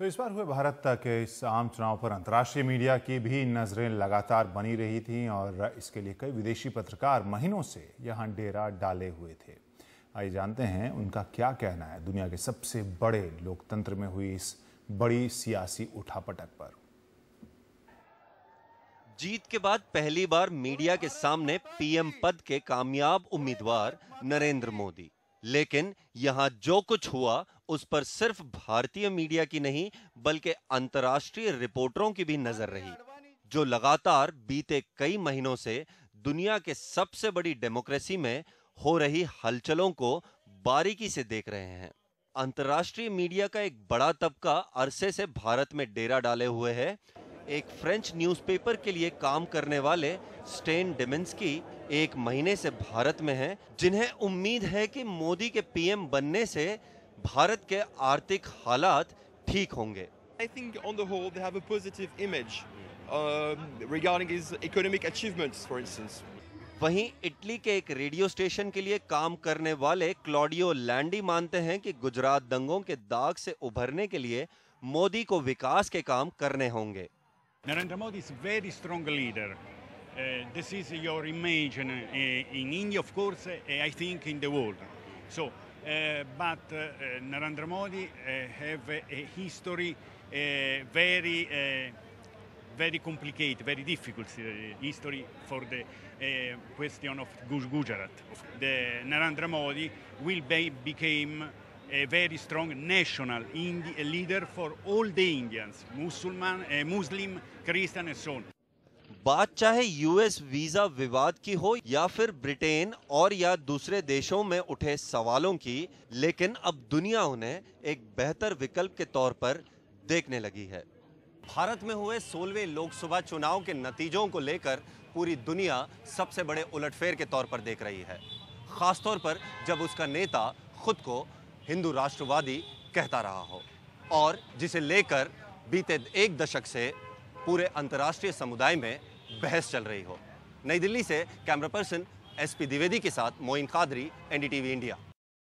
तो इस बार हुए भारत के इस आम चुनाव पर अंतर्राष्ट्रीय मीडिया की भी नजरें लगातार बनी रही थीं और इसके लिए कई विदेशी पत्रकार महीनों से यहां डेरा डाले हुए थे। आइए जानते हैं उनका क्या कहना है दुनिया के सबसे बड़े लोकतंत्र में हुई इस बड़ी सियासी उठापटक पर। जीत के बाद पहली बार मीडिया के सामने पीएम पद के कामयाब उम्मीदवार नरेंद्र मोदी। लेकिन यहां जो कुछ हुआ उस पर सिर्फ भारतीय मीडिया की नहीं बल्कि अंतर्राष्ट्रीय रिपोर्टरों की भी नजर रही, जो लगातार बीते कई महीनों से दुनिया के सबसे बड़ी डेमोक्रेसी में हो रही हलचलों को बारीकी से देख रहे हैं। अंतर्राष्ट्रीय मीडिया का एक बड़ा तबका अरसे से भारत में डेरा डाले हुए है। एक फ्रेंच न्यूज़पेपर के लिए काम करने वाले स्टेन डेमिंस्की एक महीने से भारत में हैं, जिन्हें उम्मीद है कि मोदी के पीएम बनने से भारत के आर्थिक हालात ठीक होंगे। I think on the whole they have a positive image regarding his economic achievements, for instance. वहीं इटली के एक रेडियो स्टेशन के लिए काम करने वाले क्लॉडियो लैंडी मानते हैं कि गुजरात दंगों के दाग से उभरने के लिए मोदी को विकास के काम करने होंगे। Narendra Modi is a very strong leader. This is your image in India, of course, I think in the world. So, but Narendra Modi have a history very complicated, very difficult history for the question of Gujarat. The Narendra Modi will become a very strong national leader for all the Indians, Muslim, Christian and so on. बात चाहे US visa विवाद की हो या फिर Britain और या दूसरे देशों में उठे सवालों की, लेकिन अब दुनिया उन्हें एक बेहतर विकल्प के तौर पर देखने लगी है। भारत में हुए 16वें लोकसभा चुनाव के नतीजों को लेकर पूरी दुनिया सबसे बड़े उलटफेर के तौर पर देख रही है, खासतौर पर जब उसका नेता खुद को हिंदू राष्ट्रवादी कहता रहा हो और जिसे लेकर बीते एक दशक से पूरे अंतर्राष्ट्रीय समुदाय में बहस चल रही हो। नई दिल्ली से कैमरा पर्सन एसपी द्विवेदी के साथ मोइन कादरी, एनडीटीवी इंडिया।